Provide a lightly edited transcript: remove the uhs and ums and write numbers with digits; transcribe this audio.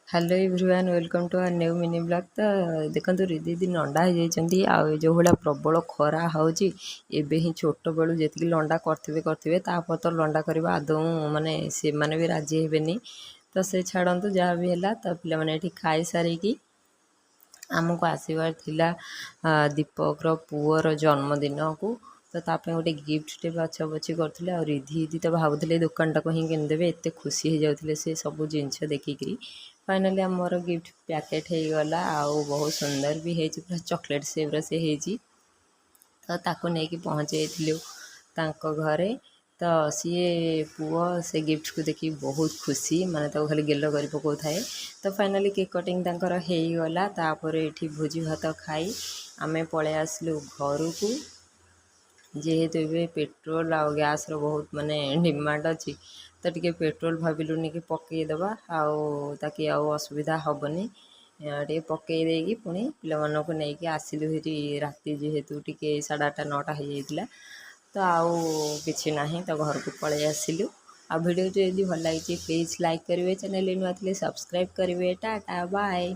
Hello everyone welcome to our new mini blog. तो देखो रिधि दी लंडा हो जाती जो भाया प्रबल खरा होची एबे ही छोट बेलू जी लंडा करते तापर तो लंडा करवा आदौ माने से माने भी राजी हेबेनी। तो से छाड़ू जहाँ भी है तो पिला माने एठी खाई सारिकी आमको आसबार थिला दीपकर पुअर जन्मदिन को तो ताप गोटे गिफ्टे बछा बची करते आ रिधि तो भावुले दुकान टाक ही किनिदेवे एत खुशी हो जाते से सब जिनस देखिकी फाइनाली आमर गिफ्ट पैकेट हो गला आउ बहुत सुंदर भी है पूरा चॉकलेट सेप्र से है तो ताको नहीं पहुँचे तांको घरे तो सी पुआ से गिफ्ट को देखी बहुत खुशी माने तो खाली गेल कर पकाउ थाए। तो फाइनाली केक कटिंग तांकर हो गला तापर ये भोजी भात खाई आमे पळे आसलु घर को जेहेतु ए पेट्रोल आ गैस रो बहुत माने डिमांड अच्छी तो टी पेट्रोल भाविलुनि कि पकईदबा ताकि आउ असुविधा हेनी टे पकई देकी पुणी पिलाମାନଙ୍କୁ ନେଇକି ଆସିलु हेरी राति जेहेतु टी 8:30 9टा हो जाता तो आउ किसी ना तो घर को पलि आसिलु। आ वीडियो जो यदि भल लगी प्लीज़ लाइक करेंगे, चैनल नुआ सब्सक्राइब करेंगे। Tata bye.